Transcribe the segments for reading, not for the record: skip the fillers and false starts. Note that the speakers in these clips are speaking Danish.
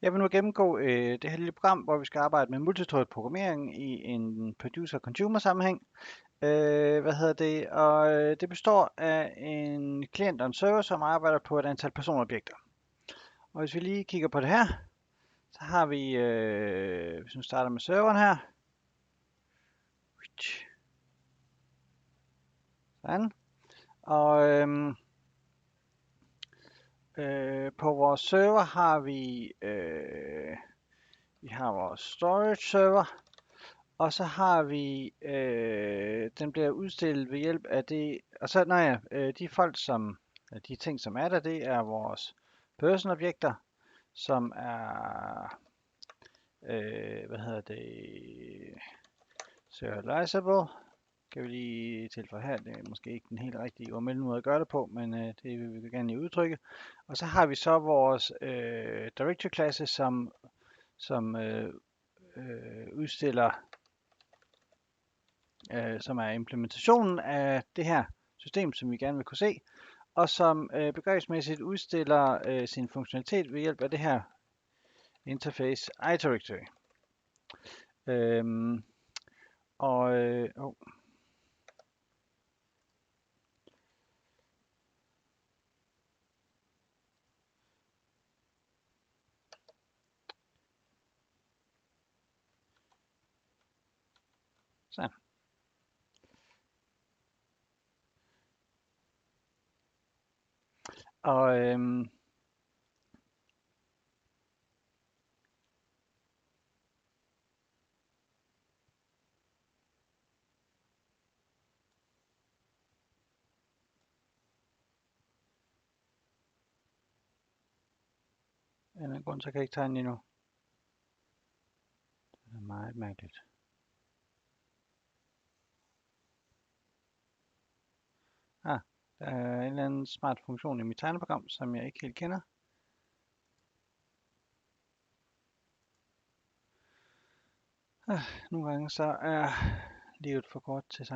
Jeg vil nu gennemgå det her lille program, hvor vi skal arbejde med multitrådet programmering i en producer-consumer sammenhæng. Det består af en klient og en server, som arbejder på et antal personobjekter. Og hvis vi lige kigger på det her, så har vi, hvis vi starter med serveren her, sådan. Og på vores server har vi har vores storage server, og så har vi, den bliver udstillet ved hjælp af det, og så, de ting, som er der, det er vores person-objekter, som er, serializable. Kan vi lige tilføje her, det er måske ikke den helt rigtige måde at gøre det på, men det vil vi gerne lige udtrykke. Og så har vi så vores directory-klasse, som udstiller, som er implementationen af det her system, som vi gerne vil kunne se, og som begrebsmæssigt udstiller sin funktionalitet ved hjælp af det her interface iDirectory. Øhm, og så. Og af en eller anden grund, så kan jeg ikke tegne endnu. Det er meget mærkeligt. Der er en eller anden smart funktion i mit tegneprogram, som jeg ikke helt kender. Nogle gange så er livet for kort til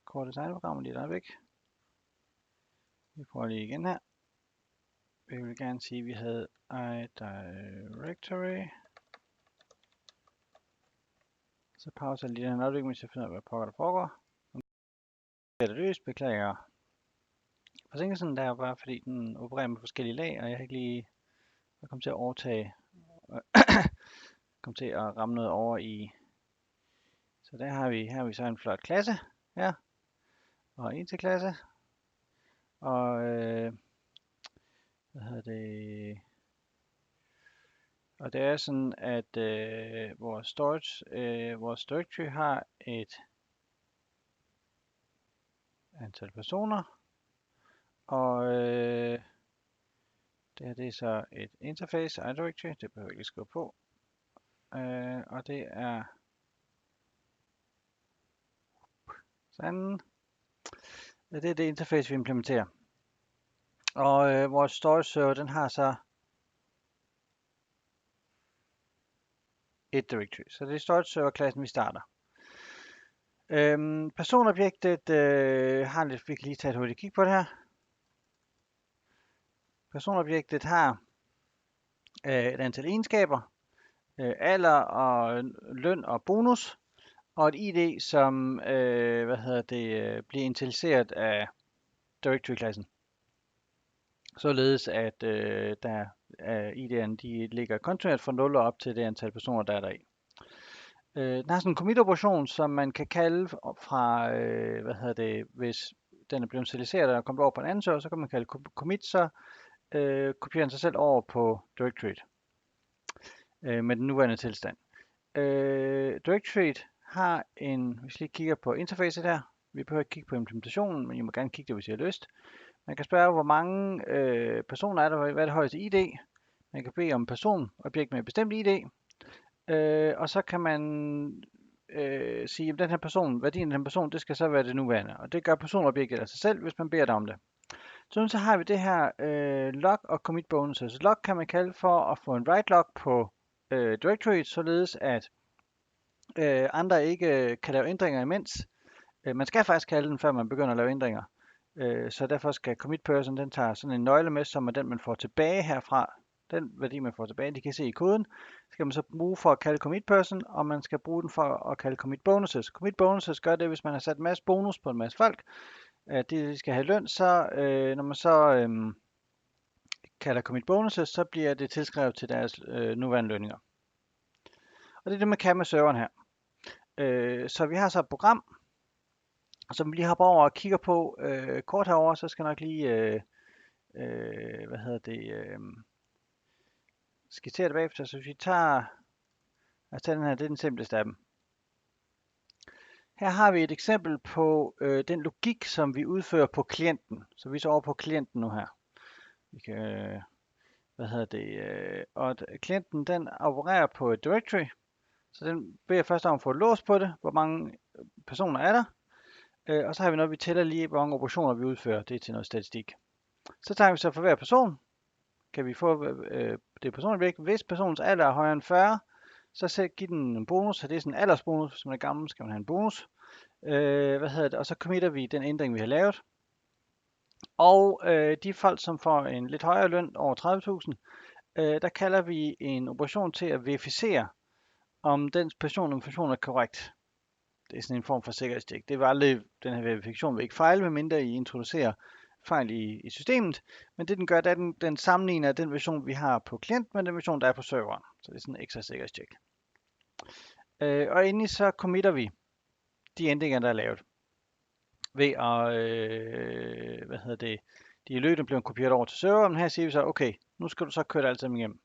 korte tegneprogrammer lige der væk. Vi prøver lige igen her. Vi vil gerne sige, at vi havde iDirectory. Så pauser jeg lige den øjeblik, mens jeg finder ud af, hvad pokker der foregår. Det er løst, beklager forsinkelsen, der er bare fordi den opererer med forskellige lag, og jeg har ikke lige kommet til at overtage, kom til at ramme noget over i. Så der har vi så en flot klasse her, og en til klasse, og og det er sådan, at vores directory har et antal personer, og det her det er så et interface iDirectory, det behøver jeg ikke skrive på, og det er sådan. Det er det interface, vi implementerer. Og vores storage server, den har så et directory. Så det er storage server klassen, vi starter. Personobjektet har lidt, vi kan lige tage et hurtigt kig på det her. Personobjektet har et antal egenskaber, alder og løn og bonus, og et ID, som bliver initialiseret af directory-klassen. Således at ID'erne de ligger kontinuerligt fra 0 og op til det antal personer, der er der i. Den har sådan en commit-operation, som man kan kalde fra, hvis den er blevet initialiseret og kommet over på en anden server, så kan man kalde commit, så kopierer den sig selv over på directoryet med den nuværende tilstand. Directoryet har hvis vi lige kigger på interfacet her, vi behøver ikke kigge på implementationen, men I må gerne kigge det, hvis I har lyst. Man kan spørge, hvor mange personer er der, hvad er det højeste ID. Man kan bede om personobjekt med et bestemt ID. Og så kan man sige, at den her person, værdien af den person, det skal så være det nuværende. Og det gør personobjektet af sig selv, hvis man beder dig om det. Så har vi det her log og commit bonuses. Log kan man kalde for at få en write log på directoryet, således at andre ikke kan lave ændringer imens. Man skal faktisk kalde den, før man begynder at lave ændringer. Så derfor skal commit person, den tager sådan en nøgle med, som er den, man får tilbage herfra, Den værdi, man får tilbage, de kan se i koden, skal man så bruge for at kalde commit person, og man skal bruge den for at kalde commit bonuses. Commit bonuses gør det, hvis man har sat en masse bonus på en masse folk, at de skal have løn, så når man så kalder commit bonuses, så bliver det tilskrevet til deres nuværende lønninger. Og det er det, man kan med serveren her. Så vi har så et program, som vi lige hopper over og kigger på kort herover, så skal jeg nok lige skitsere det bagefter. Så hvis vi tager den her, det er den simpleste af dem. Her har vi et eksempel på den logik, som vi udfører på klienten. Så vi er så over på klienten nu her. Vi kan, og klienten den opererer på et directory, så den beder først om at få lås på det, hvor mange personer er der, og så har vi noget, vi tæller lige, hvor mange operationer vi udfører, det er til noget statistik. Så tager vi så for hver person, kan vi få det personobjekt. Hvis personens alder er højere end 40, så giver den en bonus, så det er sådan en aldersbonus, hvis man er gammel, skal man have en bonus. Og så committer vi den ændring, vi har lavet. Og de folk, som får en lidt højere løn over 30.000, der kalder vi en operation til at verificere, om den person er korrekt. Det er sådan en form for sikkerhedstjek. Det var aldrig, den her verifikation vil ikke fejle, medmindre I introducerer fejl i systemet. Men det den gør, det er, at den sammenligner den version, vi har på klient, med den version, der er på serveren. Så det er sådan en ekstra sikkerhedstjek. Og endelig så committer vi de ændringer, der er lavet. Ved at, de i løbet bliver kopieret over til serveren. Her siger vi så, okay, nu skal du så køre det alt sammen igennem.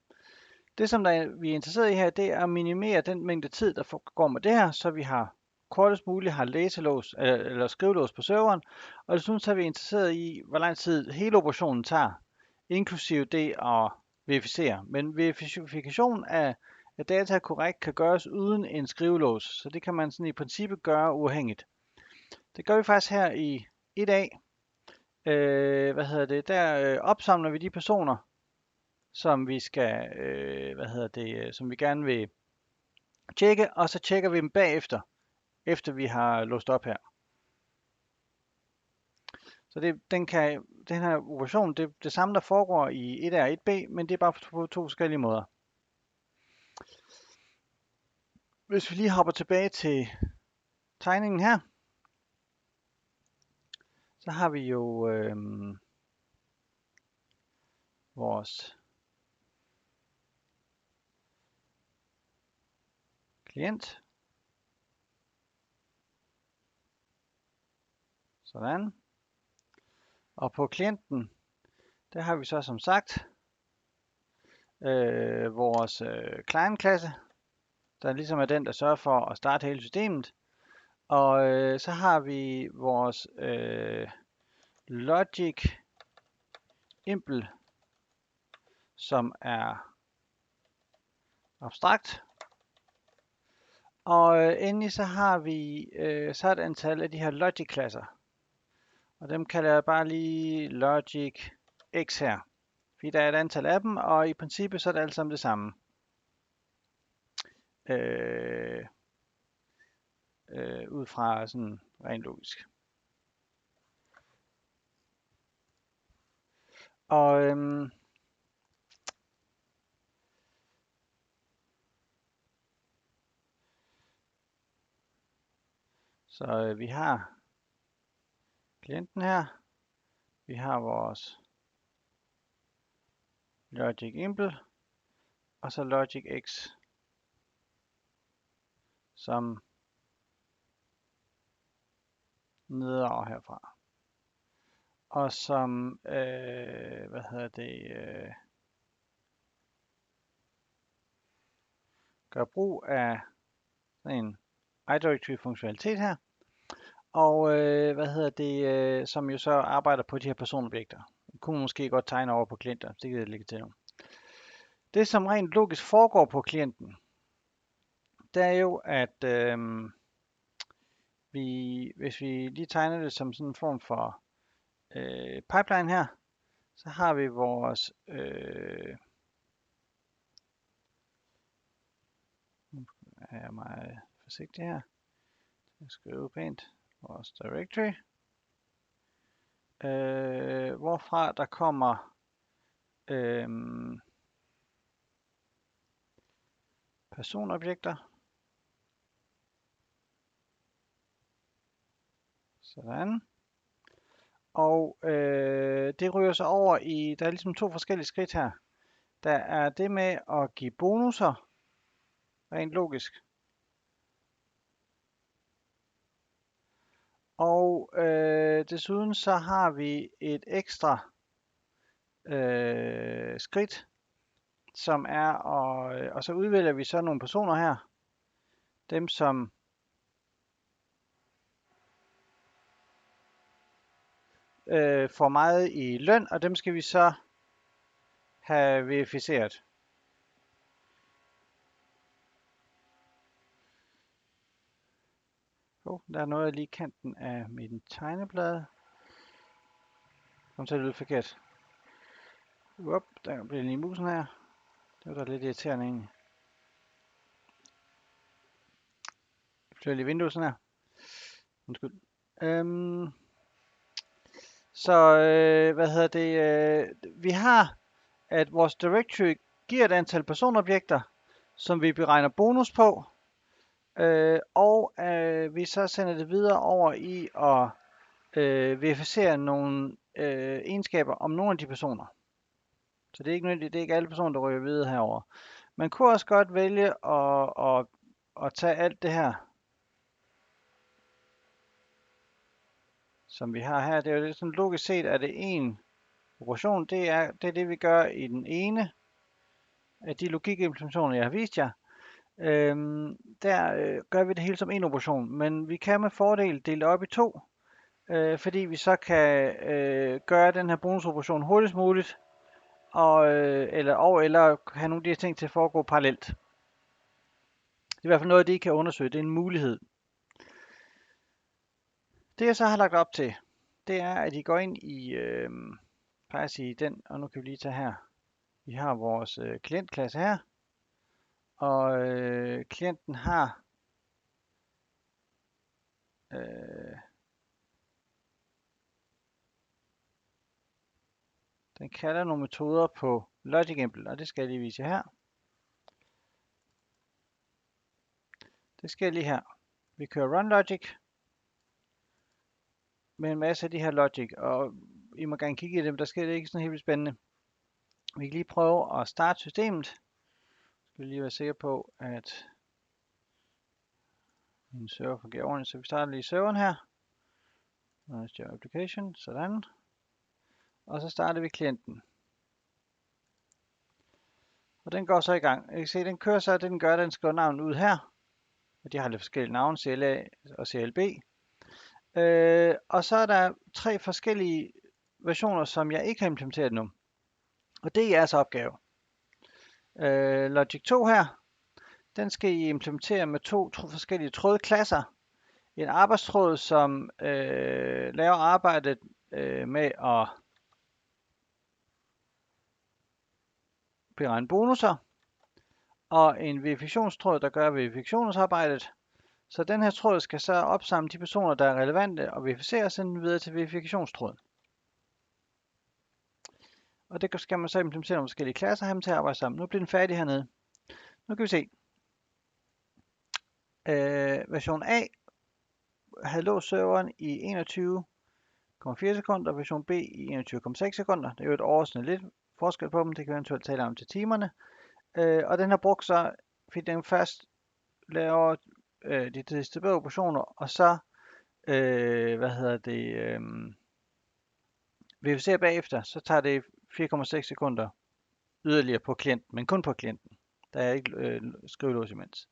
Det, som vi er interesseret i her, det er at minimere den mængde tid, der går med det her, så vi har kortest muligt har læselås eller skrivelås på serveren, og desuden så er vi interesseret i, hvor lang tid hele operationen tager, inklusive det at verificere. Men verifikation af at data er korrekt kan gøres uden en skrivelås, så det kan man sådan i princippet gøre uafhængigt. Det gør vi faktisk her i 1A. Der opsamler vi de personer, som vi skal, som vi gerne vil tjekke, og så tjekker vi dem bagefter, efter vi har låst op her. Så den her operation, det er det samme, der foregår i 1A og 1B, men det er bare på to forskellige måder. Hvis vi lige hopper tilbage til tegningen her, så har vi jo vores klient. Sådan. Og på klienten, der har vi så som sagt vores client-klasse, der ligesom er den, der sørger for at starte hele systemet. Og så har vi vores logic impl, som er abstrakt. Og endelig så har vi så et antal af de her logic-klasser. Og dem kalder jeg bare lige logic x her. Fordi der er et antal af dem, og i princippet så er det alt sammen det samme. Ud fra sådan rent logisk. Og så vi har klienten her. Vi har vores logic impl, og så logic x, som nedover herfra. Og som, gør brug af sådan en iDirectory funktionalitet her. Og som jo så arbejder på de her personobjekter. Det kunne man måske godt tegne over på klienter, det kan jeg lægge til nu. Det som rent logisk foregår på klienten, det er jo, at hvis vi lige tegner det som sådan en form for pipeline her, så har vi vores nu er jeg meget forsigtig her. Jeg skriver pænt vores directory, hvorfra der kommer personobjekter. Sådan. Og det ryger så over i, der er ligesom 2 forskellige skridt her. Der er det med at give bonusser, rent logisk. Og desuden så har vi et ekstra skridt, som er, og så udvælger vi så nogle personer her. Dem som får meget i løn, og dem skal vi så have verificeret. Der er noget lige i kanten af min tegneblad. Kom til at lyde forkert. Der bliver lige musen her. Det var da lidt irriterende egentlig. Jeg flytter lige vinduet sådan her. Undskyld. Vi har, at vores directory giver et antal personobjekter, som vi beregner bonus på, og vi så sender det videre over i at verificere nogle egenskaber om nogle af de personer. Så det er ikke nødvendigt, det er ikke alle personer, der ryger videre herover. Man kunne også godt vælge at tage alt det her, som vi har her. Det er jo sådan logisk set, at det en operation, det er det, vi gør i den ene af de logikimplementationer, jeg har vist jer. Gør vi det hele som en operation, men vi kan med fordel dele det op i 2, fordi vi så kan gøre den her bonusoperation hurtigst muligt, eller have nogle af de her ting til at foregå parallelt. Det er i hvert fald noget, de kan undersøge. Det er en mulighed. Det jeg så har lagt op til, det er, at I går ind i, den, og nu kan vi lige tage her. Vi har vores klientklasse her, og klienten har den kalder nogle metoder på logic impl, og det skal jeg lige vise jer her. Det sker lige her. Vi kører run logic med en masse af de her logic, og I må gerne kigge i dem, der sker det ikke sådan helt spændende. Vi kan lige prøve at starte systemet. Skal lige være sikker på, at min server fungerer ordentligt, så vi starter lige serveren her. Application, sådan. Og så starter vi klienten. Og den går så i gang. Jeg kan se, den kører så, den gør, den skriver navnet ud her. Og de har lidt forskellige navne, CLA og CLB. Og så er der 3 forskellige versioner, som jeg ikke har implementeret nu. Og det er jeres opgave. Logic 2 her, den skal I implementere med 2 forskellige trådklasser. En arbejdstråd, som laver arbejdet med at beregne bonusser, og en verifikationstråd, der gør verifikationsarbejdet. Så den her tråd skal så opsamle de personer, der er relevante, og verificere og sende videre til verifikationstråden. Og det skal man så implementere nogle forskellige klasser, have dem til at arbejde sammen. Nu bliver den færdig hernede. Nu kan vi se. Version A havde låst serveren i 21,4 sekunder, og version B i 21,6 sekunder. Det er jo et oversnit lidt forskel på dem, det kan vi eventuelt tale om til timerne. Og den har brugt så, fordi den først laver de distribuerede operationer, og så verificerer bagefter, så tager det 4,6 sekunder yderligere på klienten, men kun på klienten. Der er ikke skrivelås imens.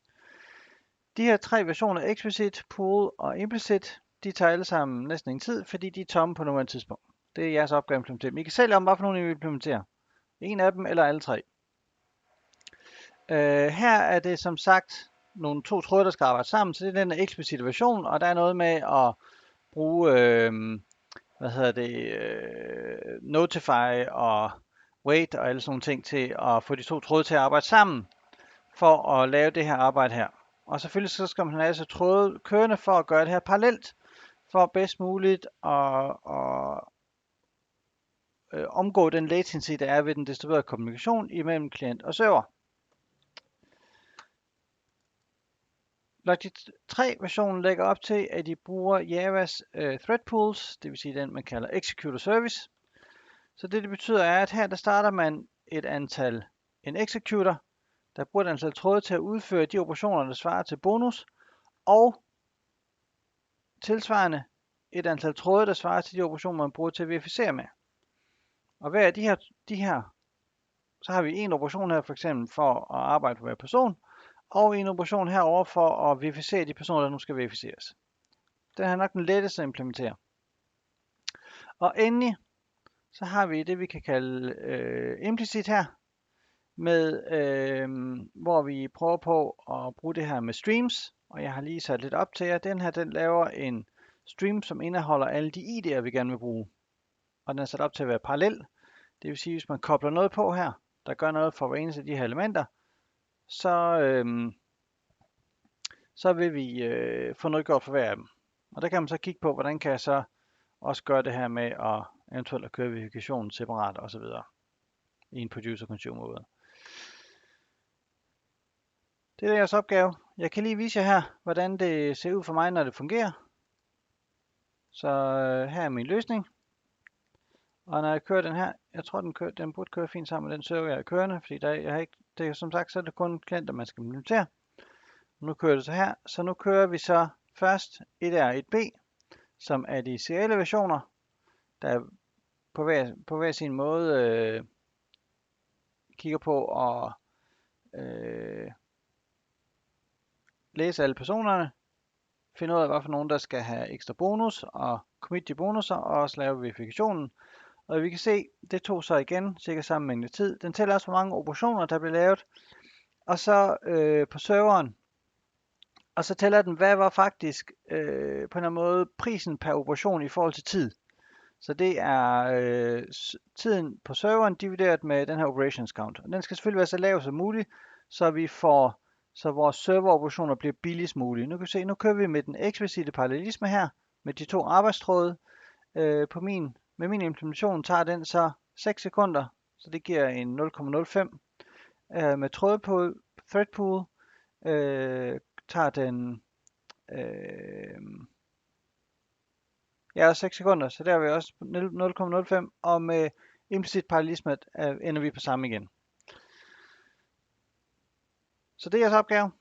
De her 3 versioner, explicit, pool og implicit, de tager alle sammen næsten ingen tid, fordi de er tomme på nuværende tidspunkt. Det er jeres opgave at implementere. I kan selv om, hvad for nogle I vil implementere. En af dem eller alle 3. Her er det som sagt nogle 2 tråde, der skal arbejde sammen, så det er den eksplicite version, og der er noget med at bruge notify og wait og alle sådan nogle ting til at få de 2 tråde til at arbejde sammen for at lave det her arbejde her. Og selvfølgelig så skal man have altså tråde kørende for at gøre det her parallelt, for bedst muligt at omgå den latency, der er ved den distribuerede kommunikation imellem klient og server. Logic 3 versionen lægger op til, at de bruger Javas thread pools, det vil sige den, man kalder executor service. Så det betyder er, at her der starter man en executor, der bruger et antal tråde til at udføre de operationer, der svarer til bonus, og tilsvarende et antal tråde, der svarer til de operationer, man bruger til at verificere med. Og hver af de her, så har vi en operation her for eksempel for at arbejde for hver person, og en operation herover for at verificere de personer, der nu skal verificeres. Den er nok den letteste at implementere. Og endelig, så har vi det, vi kan kalde implicit her, med, hvor vi prøver på at bruge det her med streams, og jeg har lige sat lidt op til jer. Den her, den laver en stream, som indeholder alle de ID'er, vi gerne vil bruge. Og den er sat op til at være parallel. Det vil sige, hvis man kobler noget på her, der gør noget for hver eneste af de her elementer, så vil vi få noget gjort for hver af dem. Og der kan man så kigge på, hvordan kan jeg så også gøre det her med at eventuelt at køre verifikationen separat osv. i en producer-consumer måde. Det er jeres opgave. Jeg kan lige vise jer her, hvordan det ser ud for mig, når det fungerer. Så her er min løsning. Og når jeg kører den her, jeg tror den burde køre fint sammen med den server, jeg er kørende, fordi det er som sagt, så er det kun klienter, man skal implementere. Nu kører det så her, så nu kører vi så først 1R og 1B, som er de serielle versioner, der på hver sin måde kigger på at læse alle personerne, finde ud af, hvad for nogen, der skal have ekstra bonus, og commit de bonusser, og også lave verifikationen. Og vi kan se, det tog så igen cirka samme mængde tid. Den tæller også, hvor mange operationer, der blev lavet. Og så på serveren, og så tæller den, hvad var faktisk på en eller anden måde prisen per operation i forhold til tid. Så det er tiden på serveren divideret med den her operations count. Og den skal selvfølgelig være så lav som muligt, så vores serveroperationer bliver billigst muligt. Nu kan vi se, nu kører vi med den eksplicite parallelisme her, med de to arbejdstråde. Med min implementation tager den så 6 sekunder, så det giver en 0,05. Med thread pool tager den også 6 sekunder, så der er vi også 0,05, og med implicit parallelisme ender vi på samme igen. Så det er jeres opgave.